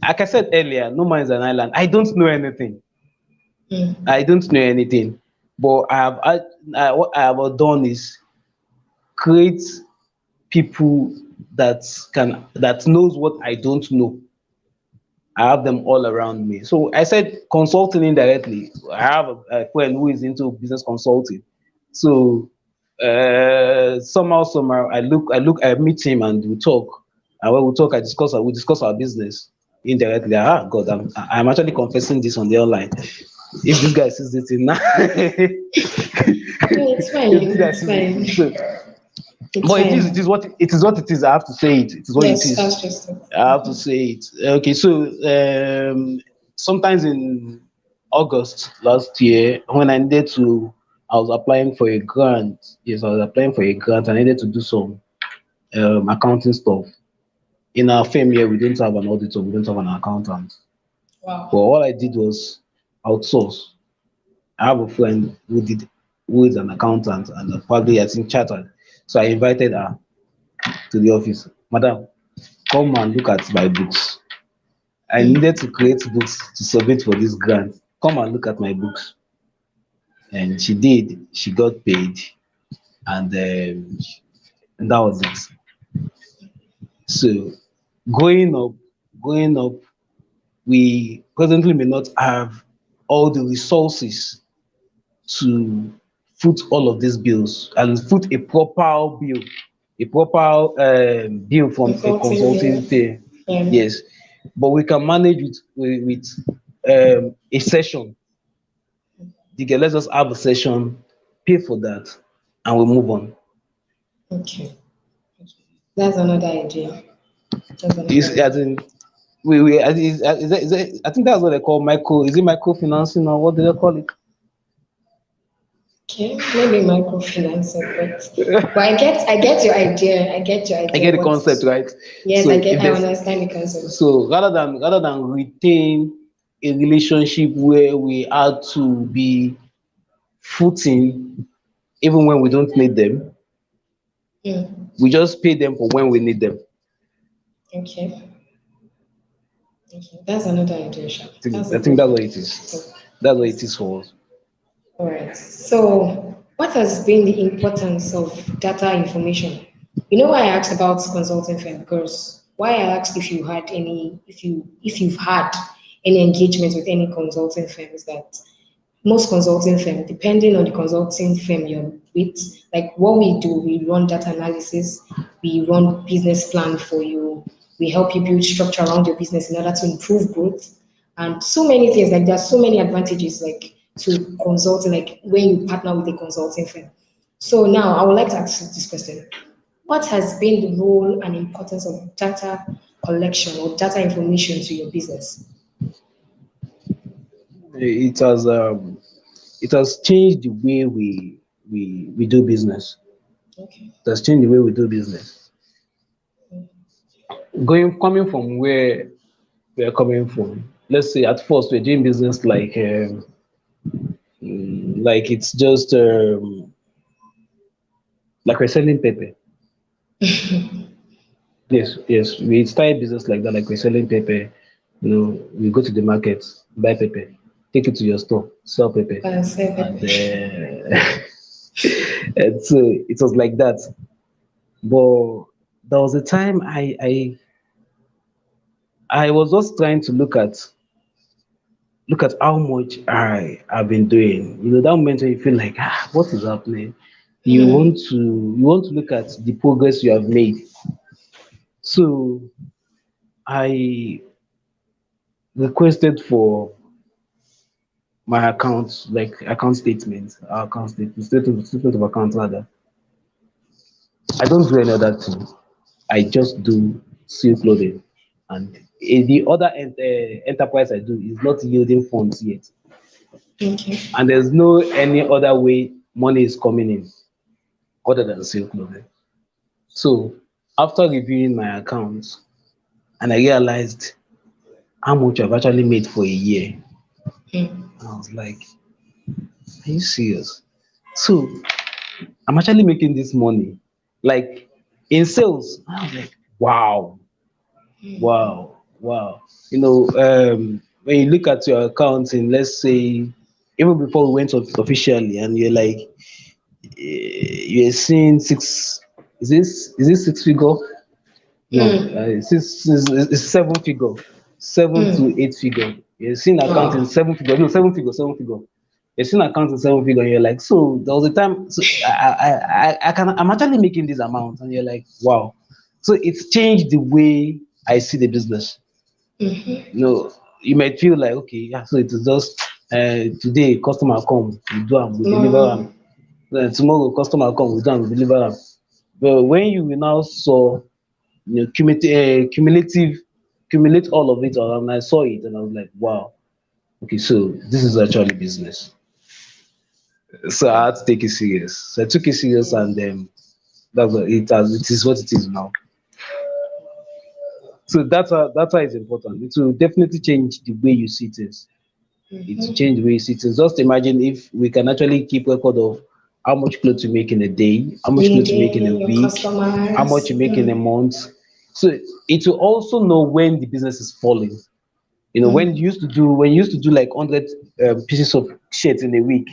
Speaker 1: like I said earlier, no man is an island. I don't know anything.
Speaker 2: Hmm.
Speaker 1: I don't know anything. But what I have done is create people that knows what I don't know. I have them all around me. So I said consulting indirectly. I have a friend who is into business consulting. So somehow I meet him and we talk. And when we talk, we discuss our business indirectly. Ah, God, I'm actually confessing this on the online. If this guy sees this thing now,
Speaker 2: No, it's
Speaker 1: if this
Speaker 2: fine.
Speaker 1: guy
Speaker 2: It's
Speaker 1: sees this
Speaker 2: fine.
Speaker 1: thing, so
Speaker 2: It's
Speaker 1: but it is
Speaker 2: fine.
Speaker 1: what it is. I have to say it. It is what it
Speaker 2: Yes,
Speaker 1: is.
Speaker 2: that's just it.
Speaker 1: I have to say it. Okay, so sometimes in August last year, when I was applying for a grant. Yes, I was applying for a grant. I needed to do some accounting stuff. In our firm here, we don't have an auditor. We don't have an accountant. But
Speaker 2: Wow.
Speaker 1: all I did was outsource. I have a friend who is an accountant and probably I think chartered. So I invited her to the office. Madam, come and look at my books. I
Speaker 2: Hmm.
Speaker 1: needed to create books to submit for this grant. Come and look at my books. And she did. She got paid, and that was it. So growing up, growing up, we presently may not have all the resources to foot all of these bills and foot a proper bill from a
Speaker 2: Consulting
Speaker 1: consulting
Speaker 2: bill.
Speaker 1: firm.
Speaker 2: Um,
Speaker 1: Yes, but we can manage with a session. Okay, let's just have a session, pay for that, and we move on.
Speaker 2: Okay. That's another idea. That's another
Speaker 1: Is as
Speaker 2: idea.
Speaker 1: in we I think that's what they call micro. Is it microfinancing or what do they call it?
Speaker 2: Okay, maybe microfinancing, but I get your idea. I get your
Speaker 1: I get
Speaker 2: idea.
Speaker 1: the
Speaker 2: What?
Speaker 1: concept, right?
Speaker 2: Yes,
Speaker 1: So if
Speaker 2: I
Speaker 1: there's
Speaker 2: understand the concept.
Speaker 1: so rather than retain a relationship where we had to be footing even when we don't need them,
Speaker 2: Hmm.
Speaker 1: we just pay them for when we need them.
Speaker 2: Okay. Okay. That's another idea, Sha. That's a
Speaker 1: I think
Speaker 2: good
Speaker 1: that's
Speaker 2: one.
Speaker 1: what it is. That's what it
Speaker 2: Yes.
Speaker 1: is for us.
Speaker 2: All right. So, what has been the importance of data information? You know why I asked about consulting firm, because why I asked if you had any, if you've had any engagement with any consulting firm is that most consulting firm, depending on the consulting firm you're with, like what we do, we run data analysis, we run business plan for you, we help you build structure around your business in order to improve growth, and so many things. Like there's so many advantages like to consulting, like when you partner with a consulting firm. So now I would like to ask you this question: what has been the role and importance of data collection or data information to your business?
Speaker 1: It has um it has changed the way we do business.
Speaker 2: Okay.
Speaker 1: It has changed the way we do business. Going coming from where we are coming from. Let's say at first we're doing business like it's just like we're selling pepper. Yes, yes. We started business like that, like we're selling pepper. We go to the market, buy pepper, take it to your store, sell pepper, and and so it was like that. But there was a time I was just trying to look at how much I have been doing. That moment when you feel like, what is happening? You want to look at the progress you have made. So I requested for my account, like statement of account rather. I don't do any other thing. I just do seal clothing, and the other enterprise I do is not yielding funds yet,
Speaker 2: Okay.
Speaker 1: and there's no any other way money is coming in other than seal clothing. So after reviewing my accounts, and I realized how much I've actually made for a year,
Speaker 2: Hmm.
Speaker 1: I was like, "Are you serious?" So I'm actually making this money, like in sales. I was like, "Wow, wow, wow." When you look at your accounts, and let's say even before we went officially, and you're like, you're seeing six. Is this six figure? No,
Speaker 2: Hmm.
Speaker 1: it's seven figure, seven to
Speaker 2: Hmm.
Speaker 1: eight figure. You're seeing account in
Speaker 2: Wow.
Speaker 1: seven figure, no, seven figure, seven figure. You're seeing account in seven figure, and you're like, so there was a time, so I'm actually making this amount, and you're like, wow. So it's changed the way I see the business.
Speaker 2: Mm-hmm.
Speaker 1: You might feel like, okay, yeah, so it is just today customer come, we do them, we deliver
Speaker 2: Wow.
Speaker 1: them. Then tomorrow customer come, we do them, we deliver them. But when you will now saw cumulate all of it around. I saw it and I was like, wow, okay, so this is actually business. So I had to take it serious. So I took it serious, and it is what it is now. So that's why it's important. It will definitely change the way you see things. It will
Speaker 2: Mm-hmm.
Speaker 1: change the way you see things. Just imagine if we can actually keep record of how much clothes you make in a day, how much
Speaker 2: In a
Speaker 1: clothes you make in a
Speaker 2: day, your
Speaker 1: week, how much
Speaker 2: customers.
Speaker 1: you make in a month. So it will also know when the business is falling.
Speaker 2: Mm.
Speaker 1: When you used to do like 100 pieces of shirts in a week,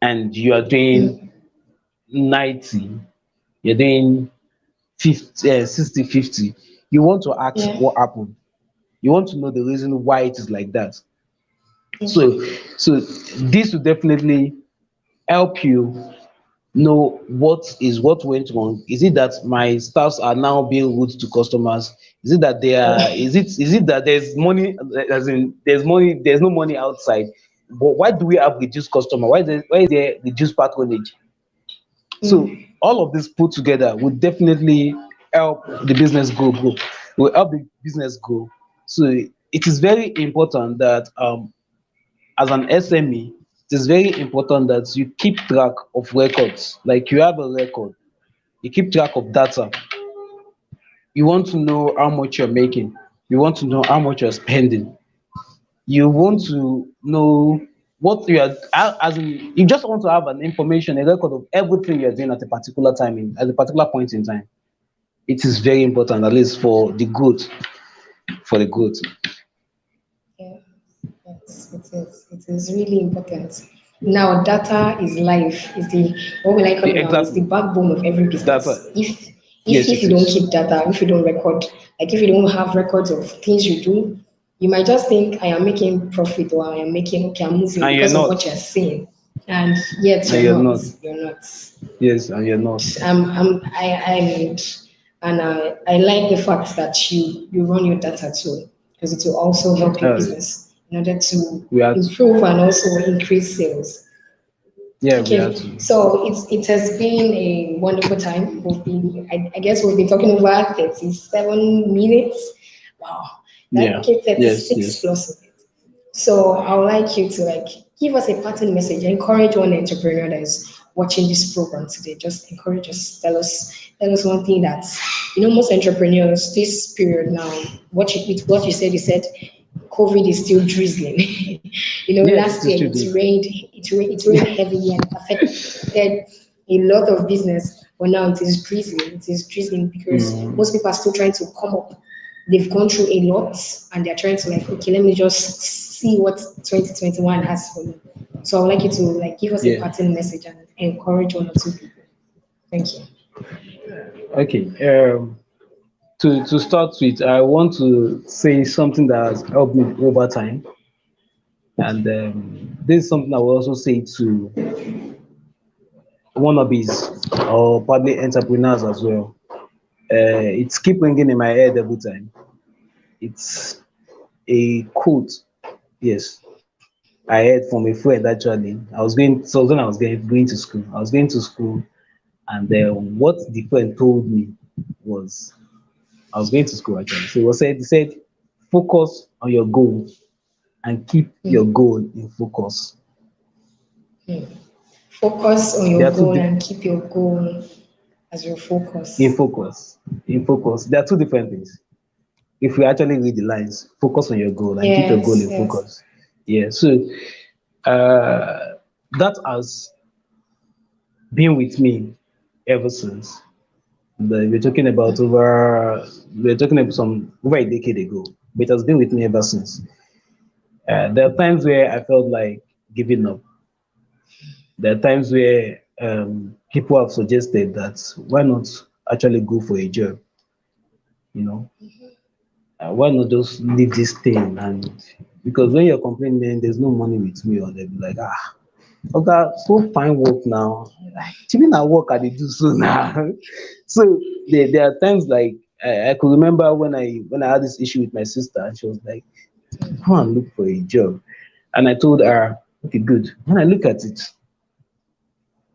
Speaker 1: and you are doing
Speaker 2: Mm.
Speaker 1: 90, you're doing 50, 60, 50. You want to ask
Speaker 2: Yeah.
Speaker 1: what happened. You want to know the reason why it is like that. So,
Speaker 2: Okay.
Speaker 1: so this will definitely help you know what went wrong. Is it that my staffs are now being rude to customers? Is it that they are? Is it that there's money? As in, there's money. There's no money outside. but why do we have reduced customer? Why is there reduced patronage? So
Speaker 2: Mm.
Speaker 1: all of this put together would definitely help the business grow. Will help the business grow. So it is very important that as an SME, it is very important that you keep track of records. Like you have a record, you keep track of data. You want to know how much you're making. You want to know how much you're spending. You want to know what you are, as in, you just want to have an information, a record of everything you're doing at a particular time, at a particular point in time. It is very important, at least for the growth, for the growth.
Speaker 2: Yeah, yes, it is. It is really important. Now, data is life. Is the what will I call it now? It's the
Speaker 1: Exactly.
Speaker 2: backbone of every
Speaker 1: Data.
Speaker 2: business.
Speaker 1: Yes,
Speaker 2: If
Speaker 1: it
Speaker 2: you don't
Speaker 1: is.
Speaker 2: keep data, if you don't record, like if you don't have records of things you do, you might just think I am making profit or I am making okay, I'm moving
Speaker 1: And you're
Speaker 2: because of
Speaker 1: not.
Speaker 2: what you're saying, and yet
Speaker 1: And
Speaker 2: you're
Speaker 1: you're
Speaker 2: not.
Speaker 1: not.
Speaker 2: You're not.
Speaker 1: Yes, and you're not.
Speaker 2: I like the fact that you run your data too because it will also help your
Speaker 1: Uh,
Speaker 2: business in order to
Speaker 1: we had to.
Speaker 2: improve and also increase sales.
Speaker 1: Yeah, we had
Speaker 2: Okay,
Speaker 1: to.
Speaker 2: so it has been a wonderful time. I guess we've been talking over 37 minutes. Wow, that
Speaker 1: Yeah.
Speaker 2: okay,
Speaker 1: Yes,
Speaker 2: 36
Speaker 1: yes.
Speaker 2: plus minutes. So I would like you to like give us a parting message, encourage one entrepreneur that is watching this program today. Just encourage us, tell us one thing that most entrepreneurs this period now, with what you said COVID is still drizzling.
Speaker 1: Yes,
Speaker 2: Last
Speaker 1: it is
Speaker 2: year
Speaker 1: true.
Speaker 2: it rained heavily and affected a lot of business, but now it is drizzling. It is drizzling because
Speaker 1: Mm,
Speaker 2: most people are still trying to come up. They've gone through a lot and they're trying to like, okay, let me just see what 2021 has for me. So I'd like you to like give us a
Speaker 1: yeah.
Speaker 2: parting message and encourage one or two people. Thank you.
Speaker 1: Okay. To start with, I want to say something that has helped me over time, and this is something I will also say to wannabes or probably entrepreneurs as well. It's keep ringing in my head every time. It's a quote. Yes, I heard from a friend actually. So when I was going to school. I was going to school, and what the friend told me was, I was going to school actually. So he said, focus on your goal and keep your
Speaker 2: Mm,
Speaker 1: goal in focus.
Speaker 2: mm. Focus on
Speaker 1: There
Speaker 2: your
Speaker 1: are two
Speaker 2: goal
Speaker 1: di-
Speaker 2: and keep your goal as your
Speaker 1: in
Speaker 2: focus.
Speaker 1: focus. In focus. There are two different things. If we actually read the lines, focus on your goal and keep your goal
Speaker 2: Yes,
Speaker 1: in
Speaker 2: yes.
Speaker 1: focus. Yeah. So that has been with me ever since. We're talking about we're talking about some over a decade ago, but it has been with me ever since. There are times where I felt like giving up. There are times where people have suggested that why not actually go for a job, you know, why not just leave this thing, and because when you're complaining there's no money with me, or they'll be like, okay, so find work now. Like, even at work I dey do so now. So there are times like I could remember when I had this issue with my sister, and she was like, go and look for a job. And I told her, okay, good. When I look at it,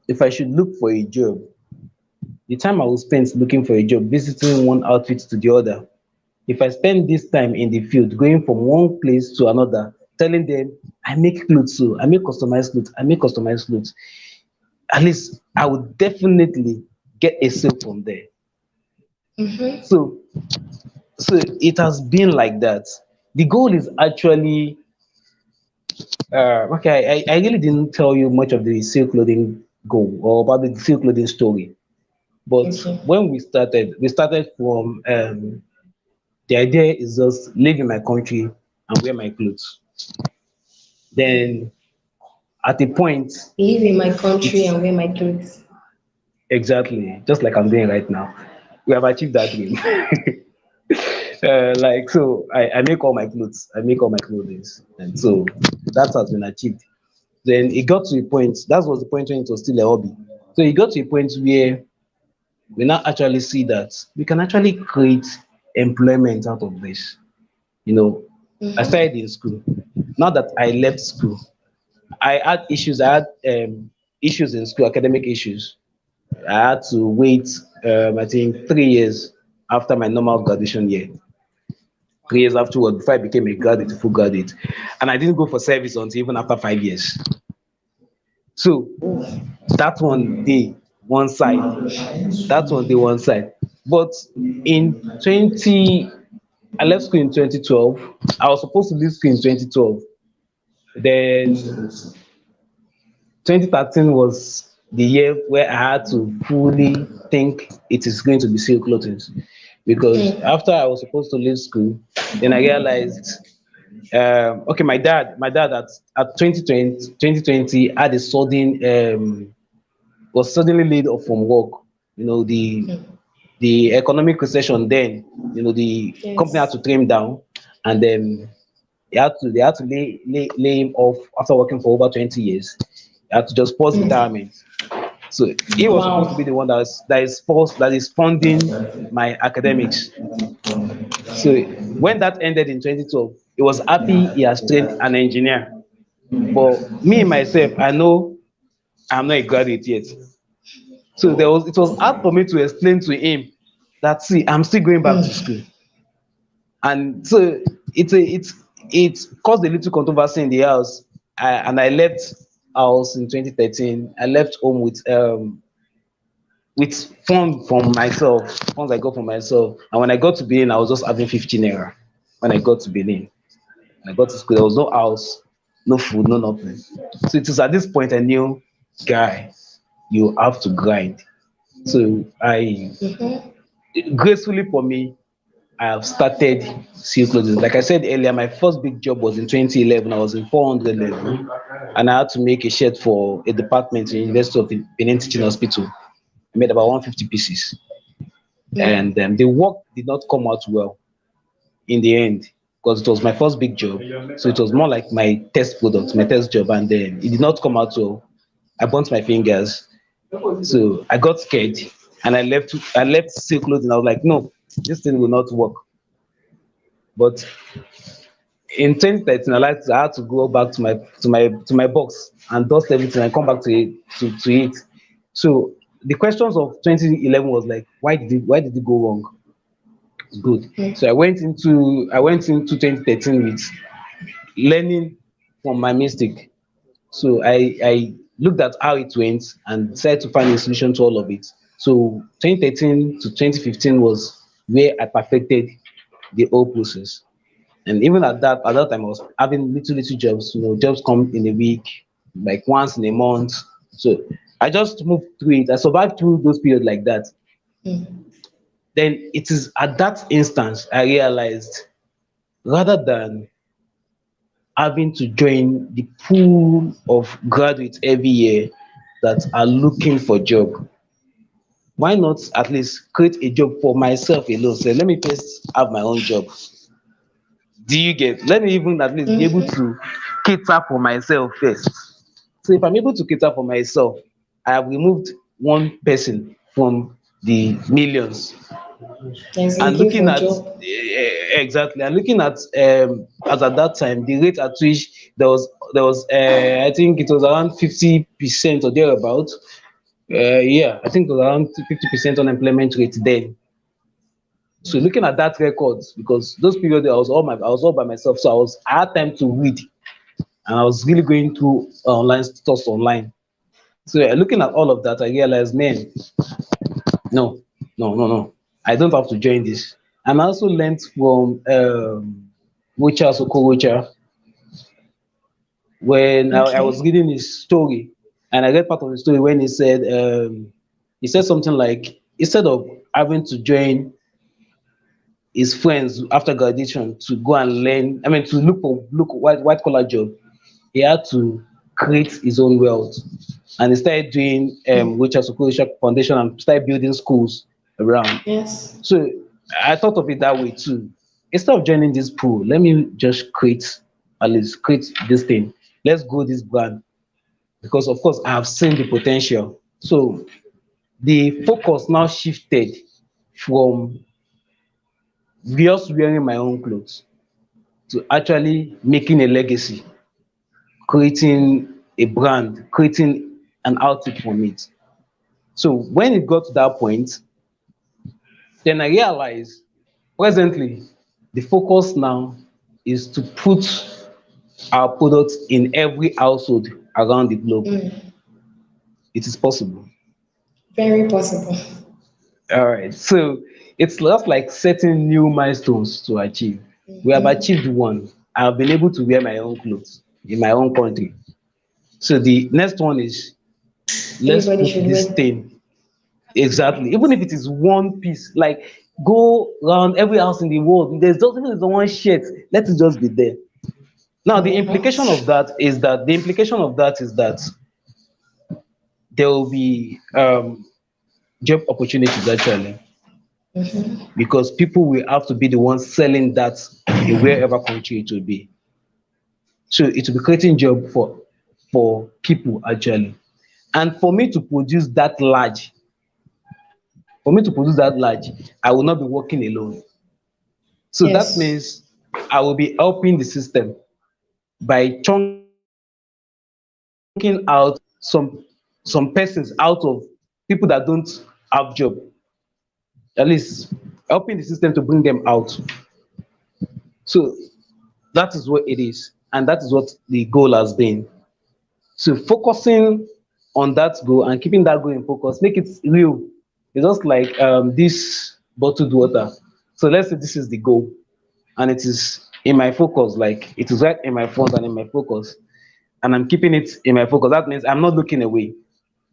Speaker 1: if I should look for a job, the time I will spend looking for a job, visiting one outfit to the other, if I spend this time in the field, going from one place to another, telling them, I make clothes, so I make customized clothes, at least I would definitely get a sale from there.
Speaker 2: Mm-hmm.
Speaker 1: So, so it has been like that. The goal is actually, okay, I really didn't tell you much of the silk clothing goal or about the silk clothing story. But
Speaker 2: Okay.
Speaker 1: when we started from the idea is just live in my country and wear my clothes. Then at a point,
Speaker 2: Live in my country
Speaker 1: it's
Speaker 2: and wear my clothes.
Speaker 1: exactly just like I'm doing right now. We have achieved that dream. Like so, I make all my clothes. I make all my clothing, and so that has been achieved. Then it got to a point. That was the point when it was still a hobby. So it got to a point where we now actually see that we can actually create employment out of this. You know, I
Speaker 2: Mm-hmm.
Speaker 1: started in school. Now that I left school, I had issues. I had issues in school, academic issues. I had to wait, I think, 3 years after my normal graduation year. 3 years afterward, before I became a graduate, a full graduate, and I didn't go for service until even after 5 years. So that one day one side, that one day one side. But in 20, I left school in 2012. I was supposed to leave school in 2012. Then 2013 was the year where I had to fully think it is going to be silk clothing. Because
Speaker 2: Mm.
Speaker 1: after I was supposed to leave school, then I realized, okay, my dad at 2020 had a sudden, was suddenly laid off from work. You know, the economic recession then, the company had
Speaker 2: Yes.
Speaker 1: to trim down, and then they had to lay him off after working for over 20 years. He had to just pause
Speaker 2: Mm.
Speaker 1: retirement. So he was supposed to be
Speaker 2: Wow.
Speaker 1: the one that is funding my academics. So when that ended in 2012, he was happy he has trained an engineer. But me myself, I know I'm not a graduate yet. So it was hard for me to explain to him that, see, I'm still going back to
Speaker 2: Mm.
Speaker 1: school. And so it caused a little controversy in the house. And I left house in 2013. I left home with funds I got for myself. And when I got to Benin, I was just having 15 naira. When I got to Benin, when I got to school, there was no house, no food, no nothing. So it was at this point I knew, guy, you have to grind. So I
Speaker 2: Mm-hmm.
Speaker 1: gracefully for me, I have started seal clothing. Like I said earlier, my first big job was in 2011. I was in 400 level, and I had to make a shirt for a department in University of Benin Teaching Hospital. I made about 150 pieces,
Speaker 2: Mm.
Speaker 1: and the work did not come out well in the end because it was my first big job. So it was more like my test product, my test job, and then it did not come out well. I burnt my fingers, so I got scared, and I left seal clothing. I was like, no, this thing will not work. But in 2013, I had to go back to my box and dust everything and come back to it. So the questions of 2011 was like, why did it go wrong? Good. So
Speaker 2: Mm.
Speaker 1: I went into 2013 with learning from my mistake. So I looked at how it went and decided to find a solution to all of it. So 2013 to 2015 was where I perfected the whole process. And even at that time, I was having little jobs. Jobs come in a week, like once in a month. So I just moved through it. I survived through those periods like that.
Speaker 2: Mm.
Speaker 1: Then it is at that instance I realized, rather than having to join the pool of graduates every year that are looking for job, why not at least create a job for myself alone? Say, let me first have my own job. Do you get? Let me even at least be able
Speaker 2: Mm-hmm.
Speaker 1: to cater for myself first. So if I'm able to cater for myself, I have removed one person from the millions.
Speaker 2: Yes,
Speaker 1: And
Speaker 2: looking
Speaker 1: looking
Speaker 2: for
Speaker 1: at,
Speaker 2: job.
Speaker 1: exactly, and looking at, as at that time, the rate at which I think it was around 50% or thereabout. Yeah, I think it was around 50% unemployment rate then. So looking at that record, because those periods I was all by myself, so I had time to read, and I was really going through online stuff online. So looking at all of that, I realized, man, no, no, no, no, I don't have to join this. And I also learned from Wicha Sokorocha when I was
Speaker 2: Okay.
Speaker 1: reading his story, and I read part of the story when he said something like, instead of having to join his friends after graduation to go and learn, I mean, to look white collar job, he had to create his own wealth. And he started doing
Speaker 2: Mm.
Speaker 1: Wicha Sokorocha Foundation and started building schools around.
Speaker 2: Yes.
Speaker 1: So I thought of it that way too. Instead of joining this pool, let me just at least create this thing. Let's grow this brand, because of course I have seen the potential. So the focus now shifted from just wearing my own clothes to actually making a legacy, creating a brand, creating an outfit from it. So when it got to that point, then I realized presently the focus now is to put our products in every household around the globe.
Speaker 2: Mm,
Speaker 1: It is possible.
Speaker 2: very possible.
Speaker 1: All right. So it's just like setting new milestones to achieve. We have
Speaker 2: Mhm.
Speaker 1: achieved one. I have been able to wear my own clothes in my own country. So the next one is, let's
Speaker 2: Everybody
Speaker 1: put
Speaker 2: should
Speaker 1: this
Speaker 2: win.
Speaker 1: thing exactly. Even if it is one piece, like go around every house in the world. There's just even if it's one shirt, let it just be there. Now the implication of that is that there will be job opportunities actually,
Speaker 2: Mhm.
Speaker 1: because people will have to be the ones selling that in wherever country it will be. So it will be creating job for people actually. And for me to produce that large, I will not be working alone. So that
Speaker 2: Yes.
Speaker 1: means I will be helping the system by chunking out some persons out of people that don't have job, at least helping the system to bring them out. So that is what it is, and that is what the goal has been. So focusing on that goal and keeping that goal in focus, make it real. It's just like this bottled water. So let's say this is the goal, and it is in my focus, like it is right in my front and in my focus, and I'm keeping it in my focus. That means I'm not looking away,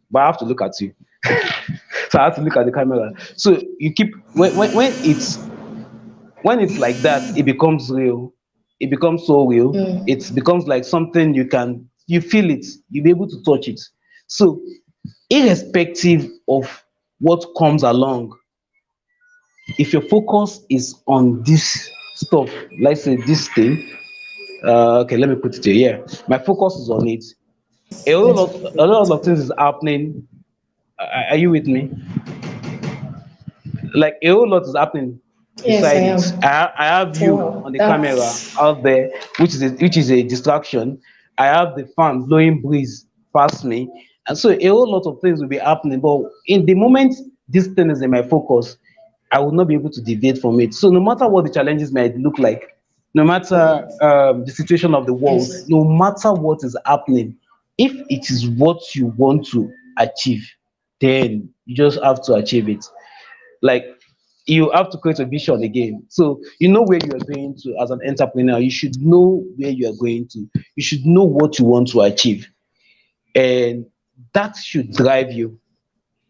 Speaker 1: but I have to look at you. So I have to look at the camera. So you keep when it's like that, it becomes real. It becomes so real.
Speaker 2: Mm.
Speaker 1: It becomes like something you feel it, you'll be able to touch it. So irrespective of what comes along, if your focus is on this stuff, let's say this thing, okay, let me put it here. Yeah, my focus is on it.
Speaker 2: Let's put it
Speaker 1: A
Speaker 2: in
Speaker 1: lot of
Speaker 2: together.
Speaker 1: things is happening. Are you with me? Like a whole lot is happening
Speaker 2: Yes, I
Speaker 1: beside it.
Speaker 2: am.
Speaker 1: I have
Speaker 2: So
Speaker 1: you
Speaker 2: wow,
Speaker 1: on the camera
Speaker 2: that's
Speaker 1: out there, which is a distraction. I have the fan blowing breeze past me, and so a whole lot of things will be happening. But in the moment this thing is in my focus, I will not be able to deviate from it. So no matter what the challenges might look like, no matter
Speaker 2: yes.
Speaker 1: the situation of the world,
Speaker 2: Yes.
Speaker 1: no matter what is happening, if it is what you want to achieve, then you just have to achieve it. Like you have to create a vision again. So you know where you are going to as an entrepreneur. You should know where you are going to. You should know what you want to achieve, and that should drive you.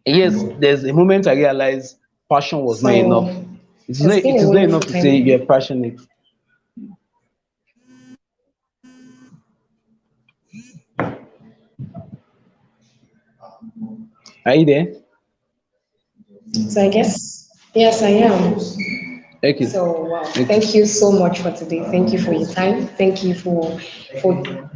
Speaker 1: Yes, there's a moment I realized passion was not
Speaker 2: So
Speaker 1: enough.
Speaker 2: it's been
Speaker 1: It
Speaker 2: a
Speaker 1: is not
Speaker 2: wonderful
Speaker 1: enough to say
Speaker 2: time.
Speaker 1: you're passionate. Are you there?
Speaker 2: So I guess yes, I am.
Speaker 1: Okay.
Speaker 2: So wow,
Speaker 1: Okay.
Speaker 2: thank you so much for today. Thank you for your time. Thank you for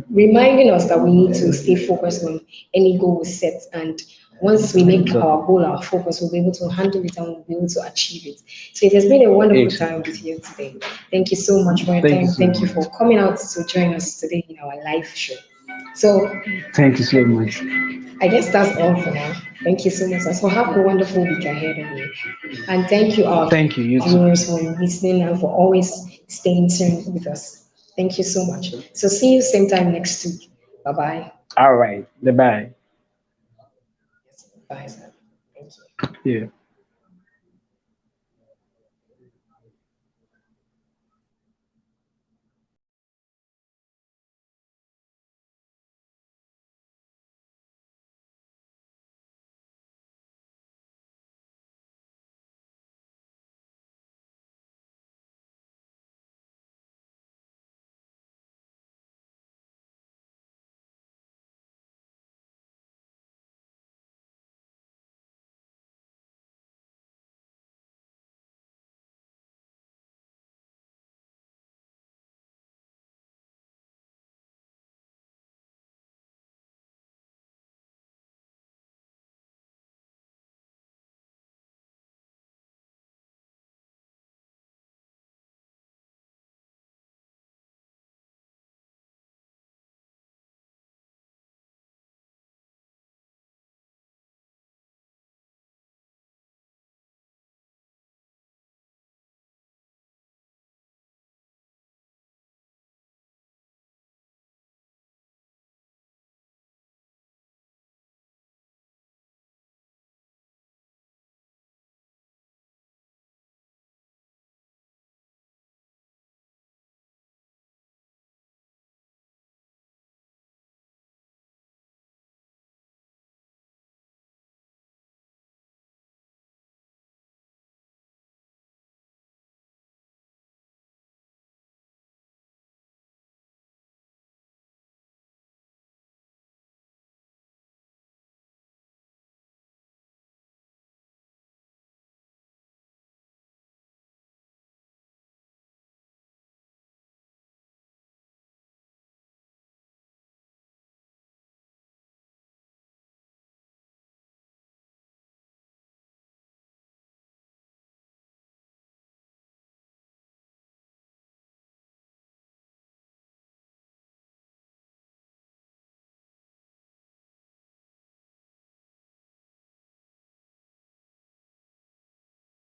Speaker 2: reminding us that we need to stay focused on any goal we set. And once we make
Speaker 1: Exactly.
Speaker 2: our goal our focus, we'll be able to handle it and we'll be able to achieve it. So it has been a wonderful time
Speaker 1: Exactly.
Speaker 2: with you today. Thank you so much for your
Speaker 1: Thank you
Speaker 2: time.
Speaker 1: so
Speaker 2: Thank you for
Speaker 1: much.
Speaker 2: coming out to join us today in our live show. So
Speaker 1: Thank you so much.
Speaker 2: I guess that's all for now. Thank you so much. So have a wonderful week ahead of you. And thank you, our
Speaker 1: Thank you. You too.
Speaker 2: viewers, for listening and for always staying tuned with us. Thank you so much. So see you same time next week. Bye bye.
Speaker 1: All right. Bye bye.
Speaker 2: Bye, sir. Thank you.
Speaker 1: Yeah.